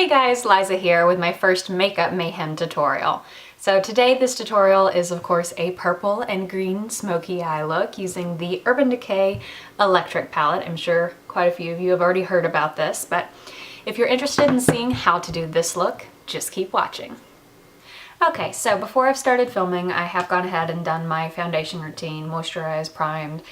Hey guys, Liza here with my first Makeup Mayhem tutorial. So today this tutorial is of course a purple and green smoky eye look using the Urban Decay Electric palette. I'm sure quite a few of you have already heard about this, but if you're interested in seeing how to do this look, just keep watching. Okay, so before I've started filming, I have gone ahead and done my foundation routine, moisturized, primed,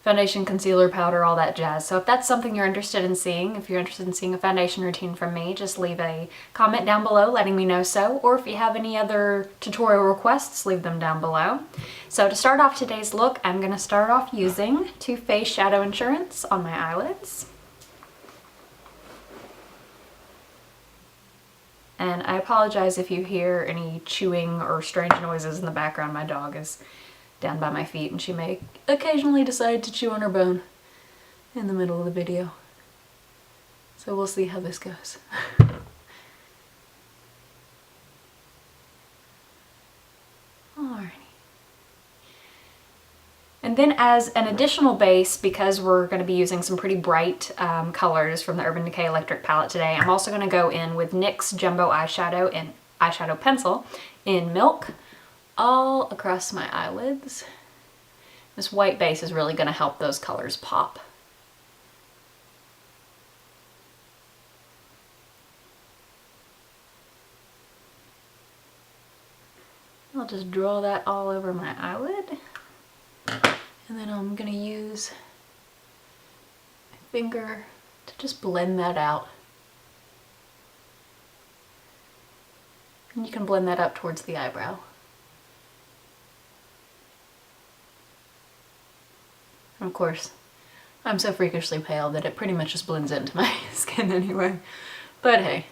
foundation, concealer, powder, all that jazz. So if that's something you're interested in seeing, if you're interested in seeing a foundation routine from me, just leave a comment down below letting me know so, or if you have any other tutorial requests, leave them down below. So to start off today's look, I'm going to start off using Too Faced Shadow Insurance on my eyelids. And I apologize if you hear any chewing or strange noises in the background. My dog is down by my feet and she may occasionally decide to chew on her bone in the middle of the video. So we'll see how this goes. Alrighty. And then as an additional base, because we're going to be using some pretty bright colors from the Urban Decay Electric palette today, I'm also going to go in with NYX Jumbo Eyeshadow and Eyeshadow Pencil in Milk all across my eyelids. This white base is really going to help those colors pop. I'll just draw that all over my eyelid. And then I'm going to use my finger to just blend that out. And you can blend that up towards the eyebrow. And of course, I'm so freakishly pale that it pretty much just blends into my skin anyway. But hey.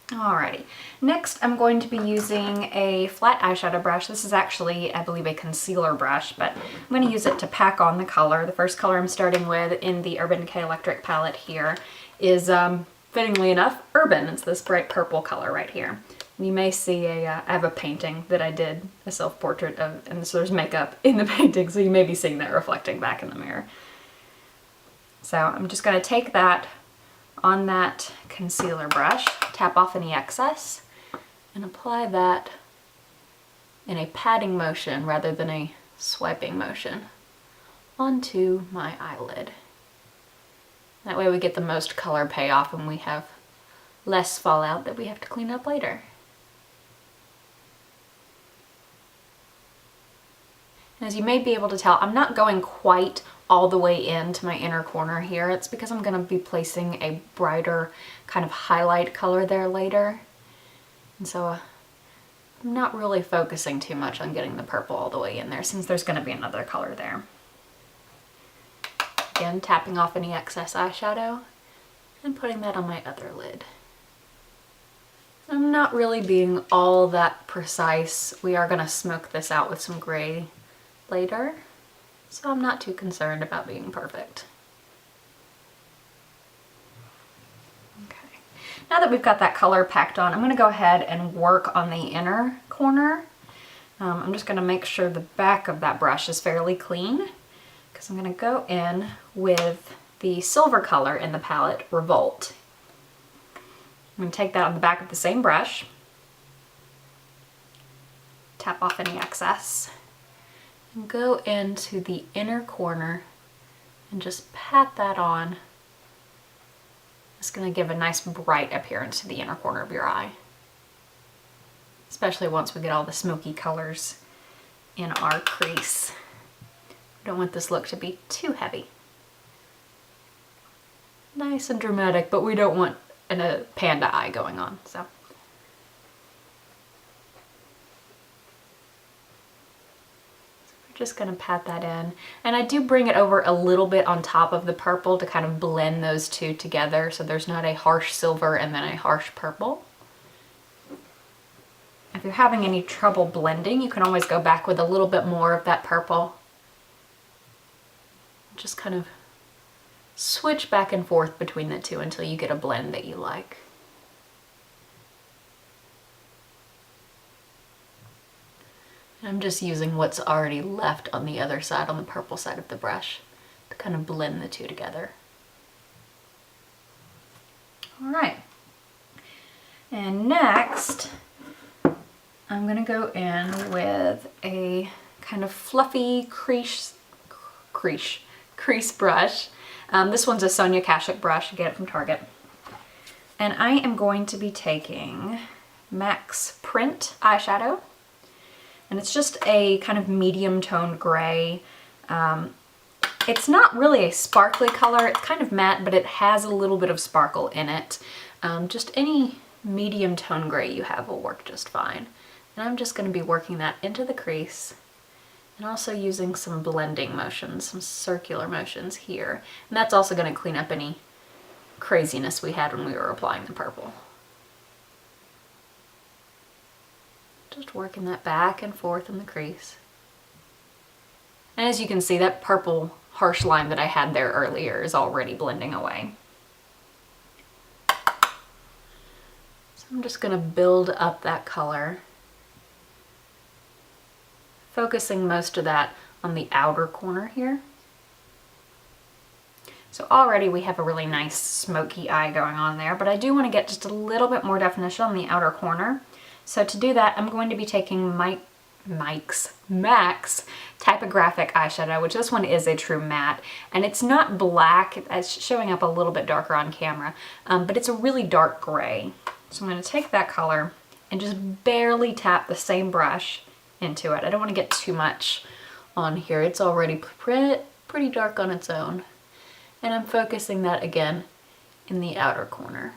Alrighty. Next, I'm going to be using a flat eyeshadow brush. This is actually, I believe, a concealer brush, but I'm going to use it to pack on the color. The first color I'm starting with in the Urban Decay Electric palette here is, fittingly enough, Urban. It's this bright purple color right here. You may see I have a painting that I did, a self-portrait of, and so there's makeup in the painting, so you may be seeing that reflecting back in the mirror. So I'm just going to take that on that concealer brush, tap off any excess, and apply that in a patting motion rather than a swiping motion onto my eyelid. That way we get the most color payoff and we have less fallout that we have to clean up later. As you may be able to tell, I'm not going quite all the way into my inner corner here. It's because I'm going to be placing a brighter kind of highlight color there later. And so I'm not really focusing too much on getting the purple all the way in there since there's going to be another color there. Again, tapping off any excess eyeshadow and putting that on my other lid. I'm not really being all that precise. We are going to smoke this out with some gray later, so I'm not too concerned about being perfect. Okay, now that we've got that color packed on, I'm going to go ahead and work on the inner corner. I'm just going to make sure the back of that brush is fairly clean, because I'm going to go in with the silver color in the palette, Revolt. I'm going to take that on the back of the same brush, tap off any excess, and go into the inner corner and just pat that on. It's going to give a nice bright appearance to the inner corner of your eye, especially once we get all the smoky colors in our crease. We don't want this look to be too heavy. Nice and dramatic, but we don't want a panda eye going on, so. Just going to pat that in, and I do bring it over a little bit on top of the purple to kind of blend those two together so there's not a harsh silver and then a harsh purple. If you're having any trouble blending, you can always go back with a little bit more of that purple. Just kind of switch back and forth between the two until you get a blend that you like. I'm just using what's already left on the other side, on the purple side of the brush, to kind of blend the two together. All right. And next, I'm gonna go in with a kind of fluffy crease brush. This one's a Sonia Kashuk brush, you get it from Target. And I am going to be taking MAC's Print eyeshadow. And it's just a kind of medium toned gray. It's not really a sparkly color, it's kind of matte, but it has a little bit of sparkle in it. Just any medium tone gray you have will work just fine. And I'm just going to be working that into the crease and also using some blending motions, some circular motions here. And that's also going to clean up any craziness we had when we were applying the purple. Just working that back and forth in the crease. And as you can see, that purple harsh line that I had there earlier is already blending away. So I'm just going to build up that color, focusing most of that on the outer corner here. So already we have a really nice smoky eye going on there, but I do want to get just a little bit more definition on the outer corner. So to do that, I'm going to be taking MAC's Typographic eyeshadow, which this one is a true matte, and it's not black, it's showing up a little bit darker on camera, but it's a really dark gray. So I'm going to take that color and just barely tap the same brush into it. I don't want to get too much on here. It's already pretty dark on its own. And I'm focusing that again in the outer corner.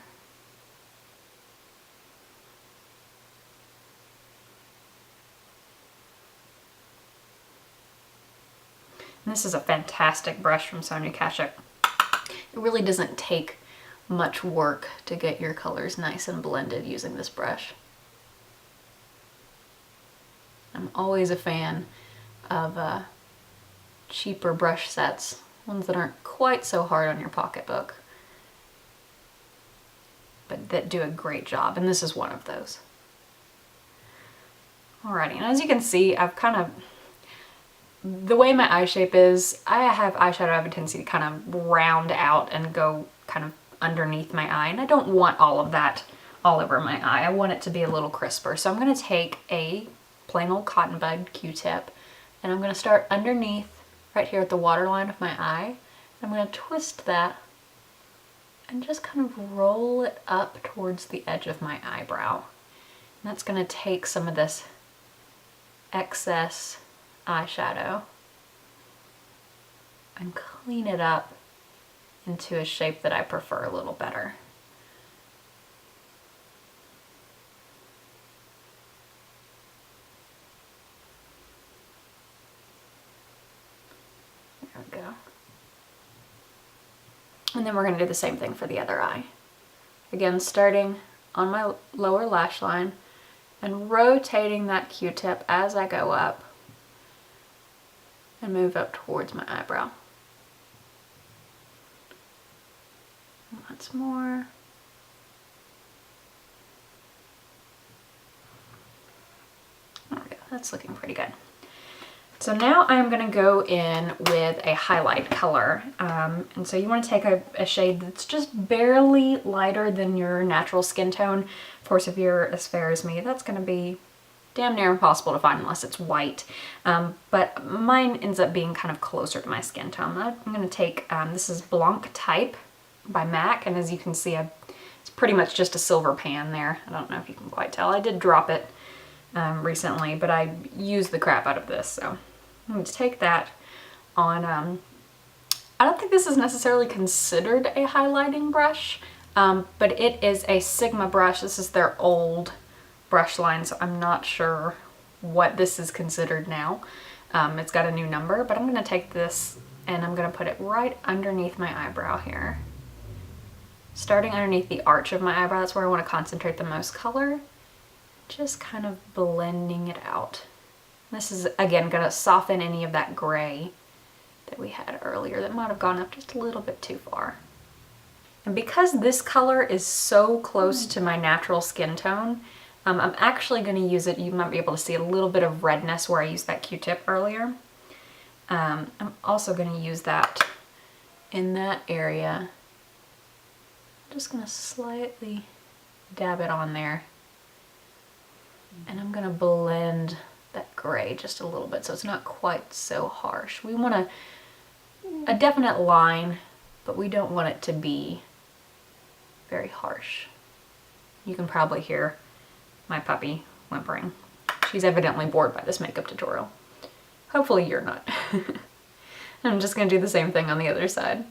And this is a fantastic brush from Sonia Kashuk. It really doesn't take much work to get your colors nice and blended using this brush. I'm always a fan of cheaper brush sets, ones that aren't quite so hard on your pocketbook, but that do a great job, and this is one of those. Alrighty, and as you can see, I've kind of, the way my eye shape is, I have eyeshadow I have a tendency to kind of round out and go kind of underneath my eye, and I don't want all of that all over my eye. I want it to be a little crisper. So I'm going to take a plain old cotton bud Q-tip, and I'm going to start underneath right here at the waterline of my eye. I'm going to twist that and just kind of roll it up towards the edge of my eyebrow. And that's going to take some of this excess eyeshadow and clean it up into a shape that I prefer a little better. There we go. And then we're going to do the same thing for the other eye. Again, starting on my lower lash line and rotating that Q-tip as I go up and move up towards my eyebrow. Once more. There we go, that's looking pretty good. So now I'm going to go in with a highlight color. And so you want to take a shade that's just barely lighter than your natural skin tone. Of course, if you're as fair as me, that's going to be damn near impossible to find unless it's white. But mine ends up being kind of closer to my skin tone. I'm going to take, this is Blanc Type by MAC, and as you can see, it's pretty much just a silver pan there. I don't know if you can quite tell. I did drop it recently, but I used the crap out of this, so I'm going to take that on. I don't think this is necessarily considered a highlighting brush, but it is a Sigma brush. This is their old brush line, so I'm not sure what this is considered now. It's got a new number, but I'm going to take this and I'm going to put it right underneath my eyebrow here. Starting underneath the arch of my eyebrow, that's where I want to concentrate the most color. Just kind of blending it out. This is, again, going to soften any of that gray that we had earlier that might have gone up just a little bit too far. And because this color is so close to my natural skin tone, I'm actually going to use it, you might be able to see a little bit of redness where I used that Q-tip earlier. I'm also going to use that in that area I'm just gonna slightly dab it on there. And I'm gonna blend that gray just a little bit so it's not quite so harsh. We want a definite line, but we don't want it to be very harsh. You can probably hear my puppy whimpering. She's evidently bored by this makeup tutorial. Hopefully you're not. I'm just gonna do the same thing on the other side.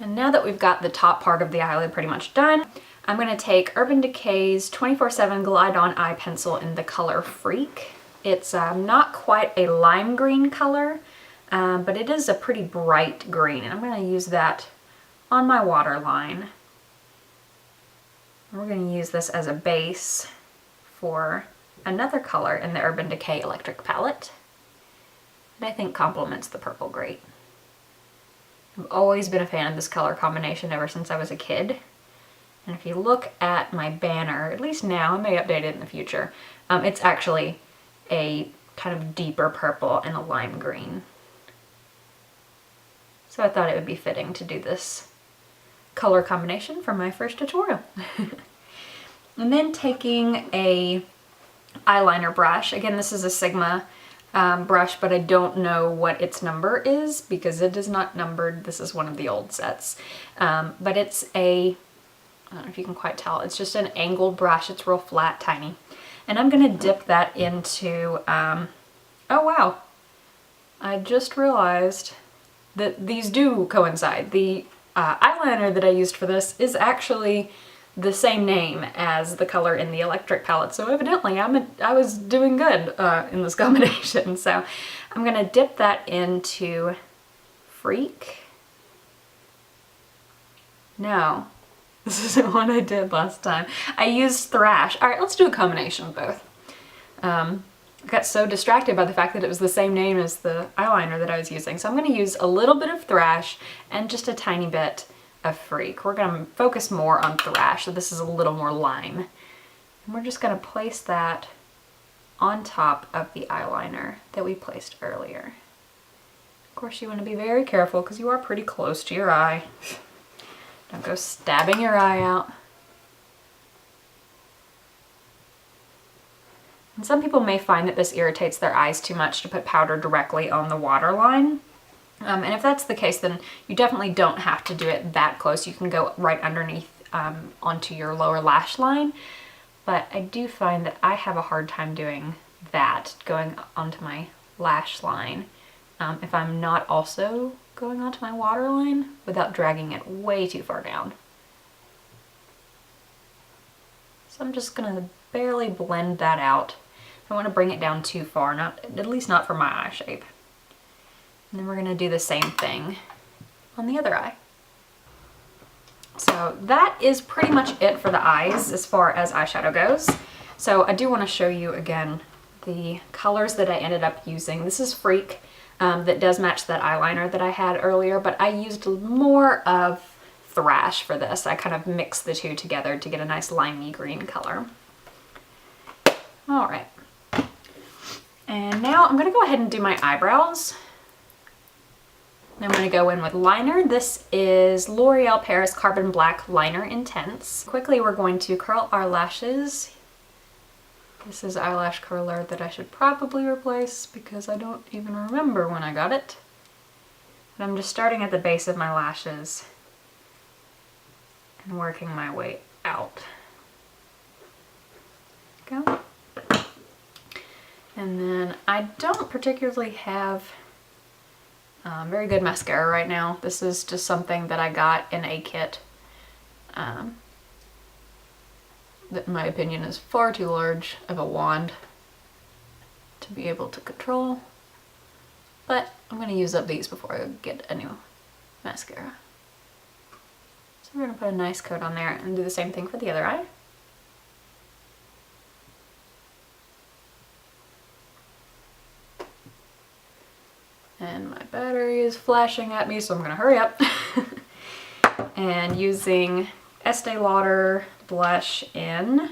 And now that we've got the top part of the eyelid pretty much done, I'm gonna take Urban Decay's 24/7 Glide On Eye Pencil in the color Freak. It's not quite a lime green color, but it is a pretty bright green, and I'm gonna use that on my waterline. We're going to use this as a base for another color in the Urban Decay Electric palette that I think complements the purple great. I've always been a fan of this color combination ever since I was a kid. And if you look at my banner, at least now, I may update it in the future, it's actually a kind of deeper purple and a lime green. So I thought it would be fitting to do this color combination for my first tutorial. And then taking a eyeliner brush. Again, this is a Sigma brush, but I don't know what its number is because it is not numbered. This is one of the old sets. But it's I don't know if you can quite tell, it's just an angled brush. It's real flat, tiny. And I'm gonna dip that into, oh wow, I just realized that these do coincide. The eyeliner that I used for this is actually the same name as the color in the electric palette, so evidently I was doing good in this combination. So I'm gonna dip that into Freak. No, this isn't what I did last time. I used Thrash. All right, let's do a combination of both. I got so distracted by the fact that it was the same name as the eyeliner that I was using. So I'm going to use a little bit of Thrash and just a tiny bit of Freak. We're going to focus more on Thrash, so this is a little more lime. And we're just going to place that on top of the eyeliner that we placed earlier. Of course, you want to be very careful because you are pretty close to your eye. Don't go stabbing your eye out. And some people may find that this irritates their eyes too much to put powder directly on the waterline. And if that's the case, then you definitely don't have to do it that close. You can go right underneath onto your lower lash line. But I do find that I have a hard time doing that, going onto my lash line, if I'm not also going onto my waterline without dragging it way too far down. So I'm just gonna barely blend that out. I don't want to bring it down too far, at least not for my eye shape. And then we're gonna do the same thing on the other eye. So that is pretty much it for the eyes as far as eyeshadow goes. So I do want to show you again the colors that I ended up using. This is Freak, that does match that eyeliner that I had earlier, but I used more of Thrash for this. I kind of mixed the two together to get a nice limey green color. All right. And now I'm going to go ahead and do my eyebrows. I'm going to go in with liner. This is L'Oreal Paris Carbon Black Liner Intense. Quickly, we're going to curl our lashes. This is eyelash curler that I should probably replace because I don't even remember when I got it. But I'm just starting at the base of my lashes and working my way out. Go. And then I don't particularly have very good mascara right now. This is just something that I got in a kit that in my opinion is far too large of a wand to be able to control. But I'm going to use up these before I get a new mascara. So we're going to put a nice coat on there and do the same thing for the other eye. And my battery is flashing at me, so I'm gonna hurry up. And using Estee Lauder blush in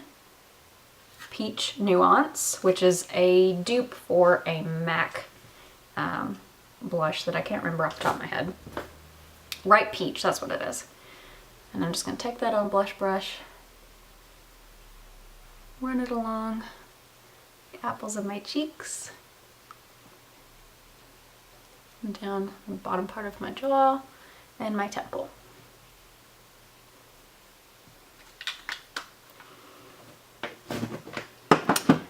Peach Nuance, which is a dupe for a MAC blush that I can't remember off the top of my head. Ripe Peach, that's what it is. And I'm just going to take that on blush brush, run it along the apples of my cheeks, and down the bottom part of my jaw and my temple.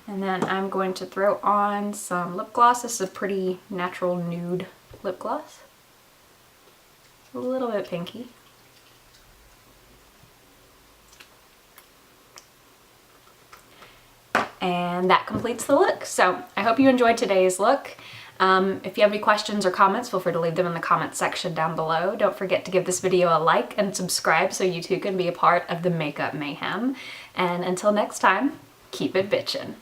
And then I'm going to throw on some lip gloss. This is a pretty natural nude lip gloss. A little bit pinky. And that completes the look. So I hope you enjoyed today's look. If you have any questions or comments, feel free to leave them in the comments section down below. Don't forget to give this video a like and subscribe so you too can be a part of the Makeup Mayhem. And until next time, keep it bitchin'.